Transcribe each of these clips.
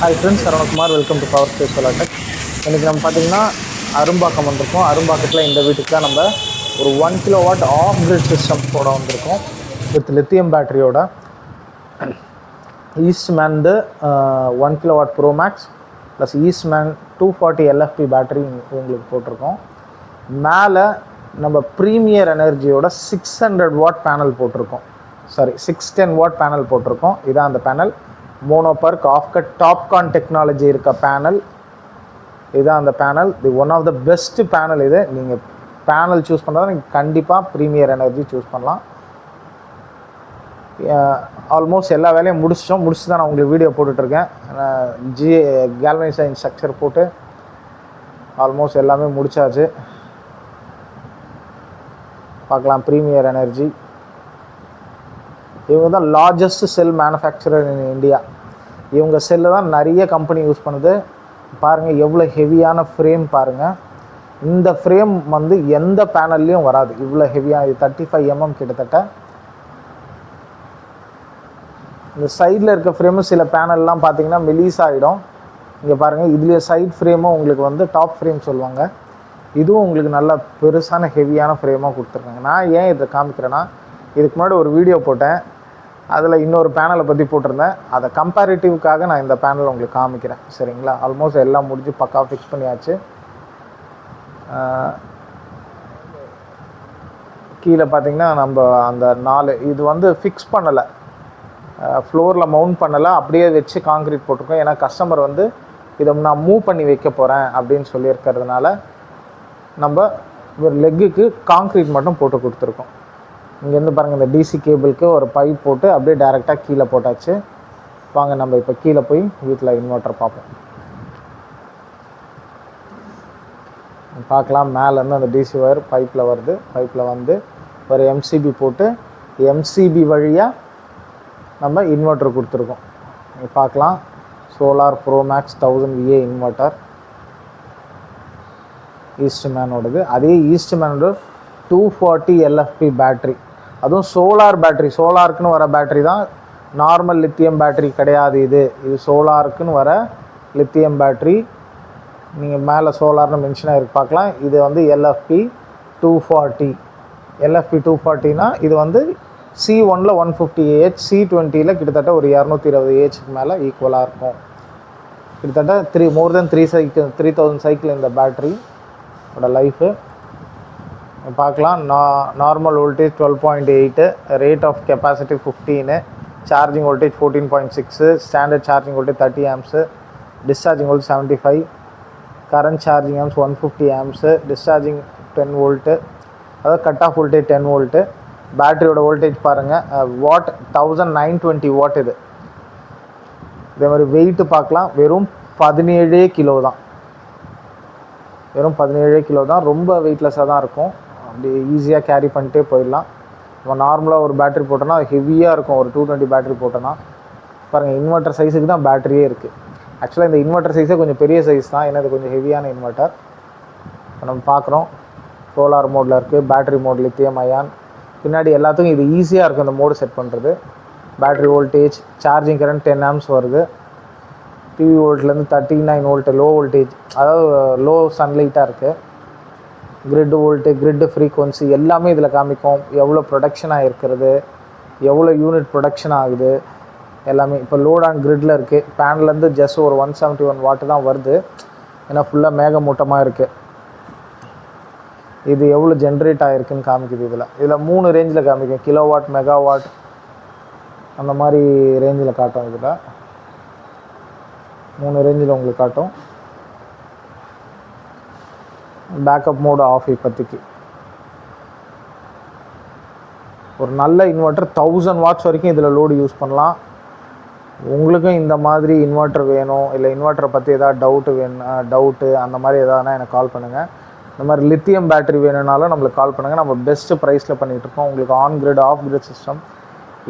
Hi friends, Saravanakumar. Welcome to power space solar tech. இன்றைக்கி நம்ம பார்த்திங்கன்னா அரும்பாக்கம் வந்திருக்கோம். அரும்பாக்கத்தில் இந்த வீட்டுக்கு தான் நம்ம ஒரு 1 கிலோவாட் ஆஃப் கிரிட் சிஸ்டம் போட வந்திருக்கோம் வித் லித்தியம் பேட்டரியோட. Eastman 1 kilowatt pro max plus Eastman 240 LFP battery உங்களுக்கு போட்டிருக்கோம். மேலே நம்ம ப்ரீமியர் எனர்ஜியோட 600 வாட் பேனல் போட்டிருக்கோம். 610 வாட் பேனல் போட்டிருக்கோம். இதான் அந்த panel. Monoperc halfcut topcon technology இருக்க பேனல். இதுதான் அந்த பேனல். இது one of the best panel. இது நீங்கள் பேனல் சூஸ் பண்ணுறதா நீங்கள் கண்டிப்பாக ப்ரீமியர் எனர்ஜி சூஸ் பண்ணலாம். ஆல்மோஸ்ட் எல்லா வேலையும் முடிச்சு தான் நான் உங்களுக்கு வீடியோ போட்டுட்ருக்கேன். கேல்வனைசைன் ஸ்ட்ரக்சர் போட்டு ஆல்மோஸ்ட் எல்லாமே முடிச்சாச்சு. பார்க்கலாம். ப்ரீமியர் எனர்ஜி இவங்க தான் largest sell manufacturer in India. இவங்க செல்லு தான் நிறைய கம்பெனி யூஸ் பண்ணுது. பாருங்கள் எவ்வளோ ஹெவியான ஃப்ரேம் பாருங்கள். இந்த ஃப்ரேம் எந்த பேனல்லையும் வராது. இவ்வளோ ஹெவியாக, இது 35 mm கிட்டத்தட்ட. இந்த சைடில் இருக்க ஃப்ரேமு சில பேனல்லாம் பார்த்தீங்கன்னா மெலிஸ் ஆகிடும். இங்கே பாருங்கள், இதுலேயே சைட் ஃப்ரேமும் உங்களுக்கு டாப் ஃப்ரேம் சொல்லுவாங்க. இதுவும் உங்களுக்கு நல்ல பெருசான ஹெவியான ஃப்ரேமாக கொடுத்துருக்காங்க. நான் ஏன் இதை காமிக்கிறேன்னா, இதுக்கு முன்னாடி ஒரு வீடியோ போட்டேன், அதில் இன்னொரு பேனலை பற்றி போட்டிருந்தேன். அதை கம்பேரிட்டிவ்க்காக நான் இந்த பேனலை உங்களுக்கு காமிக்கிறேன். சரிங்களா? ஆல்மோஸ்ட் எல்லாம் முடிஞ்சு பக்கா ஃபிக்ஸ் பண்ணியாச்சு. கீழே பார்த்தீங்கன்னா நம்ம அந்த 4 இது ஃபிக்ஸ் பண்ணலை, ஃப்ளோரில் மவுண்ட் பண்ணலை, அப்படியே வச்சு காங்க்ரீட் போட்டிருக்கோம். ஏன்னா கஸ்டமர் இதை நான் மூவ் பண்ணி வைக்க போகிறேன் அப்படின்னு சொல்லியிருக்கிறதுனால நம்ம ஒரு லெக்குக்கு காங்க்ரீட் மட்டும் போட்டு கொடுத்துருக்கோம். இங்கேருந்து பாருங்கள், இந்த டிசி கேபிளுக்கு ஒரு பைப் போட்டு அப்படியே டைரெக்டாக கீழே போட்டாச்சு. வாங்க நம்ம இப்போ கீழே போய் வீட்டில் இன்வெர்ட்டர் பார்ப்போம். பார்க்கலாம். மேலேருந்து அந்த டிசி ஒயர் பைப்பில் வருது. பைப்பில் ஒரு எம்சிபி போட்டு எம்சிபி வழியாக நம்ம இன்வெர்ட்டர் கொடுத்துருக்கோம். பார்க்கலாம். Solar pro max 1000 VA inverter ஈஸ்ட்மேனோடது. அதே ஈஸ்ட்மேனோட 240 LFP பேட்ரி. அதுவும் சோலார் பேட்ரி. சோலாருக்குன்னு வர பேட்ரி தான், நார்மல் லித்தியம் பேட்ரி கிடையாது. இது சோலாருக்குன்னு வர லித்தியம் பேட்ரி. நீங்கள் மேலே சோலார்னு மென்ஷன் ஆகிருக்கு பார்க்கலாம். இது LFP 240. LFP 240னா இது C1ல் 150 AH, C20ல் கிட்டத்தட்ட ஒரு 220 AHக்கு மேலே ஈக்குவலாக இருக்கும். கிட்டத்தட்ட மோர் தென் 3000 சைக்கிள் இந்த பேட்ரியோட லைஃபு. பார்க்கலாம். Normal voltage 12.8, rate of capacity 15, charging voltage 14.6, standard charging voltage 30 amps, discharging voltage 75, current charging amps 150 amps, discharging 10 volt, அதாவது கட் ஆஃப் வோல்டேஜ் 10 volt. பேட்டரியோட வோல்டேஜ் பாருங்கள், வாட் 1920 வாட். இதே மாதிரி வெயிட்டு பார்க்கலாம். வெறும் 17 கிலோ தான். வெறும் 17 கிலோ தான். ரொம்ப வெயிட்லெஸ்ஸாக தான் இருக்கும். அப்படி ஈஸியாக கேரி பண்ணிட்டே போயிடலாம். நம்ம நார்மலாக ஒரு பேட்ரி போட்டோன்னா ஹெவியாக இருக்கும். ஒரு 220 பேட்ரி போட்டோன்னா பாருங்கள், இன்வெர்ட்டர் சைஸுக்கு தான் பேட்டரியே இருக்குது. ஆக்சுவலாக இந்த இன்வெர்ட்டர் சைஸே கொஞ்சம் பெரிய சைஸ் தான். ஏன்னா இது கொஞ்சம் ஹெவியான இன்வெர்ட்டர். நம்ம பார்க்குறோம். சோலார் மோடில் இருக்குது, பேட்ரி மோட் லித்தியம் அயான். பின்னாடி எல்லாத்துக்கும் இது ஈஸியாக இருக்கும் இந்த மோடு செட் பண்ணுறது. Battery voltage, charging current 10 amps வருது. டிவி வோல்ட்லேருந்து 39 volt லோ வோல்டேஜ், அதாவது லோ சன்லைட்டாக இருக்குது. கிரிட் வோல்ட்டு, கிரிட்டு ஃப்ரீக்வன்சி எல்லாமே இதில் காமிக்கும். எவ்வளோ ப்ரொடக்ஷனாக இருக்கிறது, எவ்வளோ யூனிட் ப்ரொடக்ஷன் ஆகுது எல்லாமே. இப்போ லோட் ஆன் கிரிட்டில் இருக்குது. பேனல்லேருந்து ஜஸ்ட் ஒரு 171 வாட் தான் வருது. ஏன்னா ஃபுல்லாக மேகமூட்டமாக இருக்குது. இது எவ்வளோ ஜென்ரேட் ஆகிருக்குன்னு காமிக்குது. இதில் 3 ரேஞ்சில் காமிக்கும். கிலோவாட், மெகாவாட், அந்த மாதிரி ரேஞ்சில் காட்டும். இதில் 3 ரேஞ்சில் உங்களுக்கு காட்டும். Backup mode off. இப்போதைக்கு ஒரு நல்ல இன்வெர்ட்டர் 1000 watts வரைக்கும் இதில் லோடு யூஸ் பண்ணலாம். உங்களுக்கும் இந்த மாதிரி இன்வெர்ட்டர் வேணும், இல்லை இன்வெர்ட்டரை பற்றி எதாவது டவுட்டு அந்த மாதிரி எதாவதுனா எனக்கு கால் பண்ணுங்கள். இந்த மாதிரி லித்தியம் பேட்டரி வேணும்னாலும் நம்மளுக்கு கால் பண்ணுங்கள். நம்ம பெஸ்ட்டு ப்ரைஸில் பண்ணிகிட்ருக்கோம். உங்களுக்கு on grid, of grid system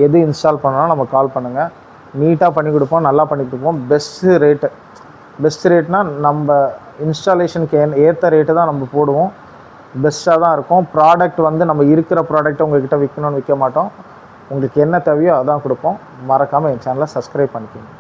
எது இன்ஸ்டால் பண்ணாலும் நம்ம கால் பண்ணுங்கள். நீட்டாக பண்ணி கொடுப்போம், நல்லா பண்ணி கொடுப்போம். பெஸ்ட் ரேட்னால் நம்ம இன்ஸ்டாலேஷனுக்கு ஏற்ற ரேட்டு தான் நம்ம போடுவோம். பெஸ்ட்டாக தான் இருக்கும். ப்ராடக்ட் நம்ம இருக்கிற ப்ராடக்ட்டை உங்கள்கிட்ட விற்க மாட்டோம். உங்களுக்கு என்ன தேவையோ அதான் கொடுப்போம். மறக்காமல் என் சேனலை சப்ஸ்கிரைப் பண்ணிக்கோங்க.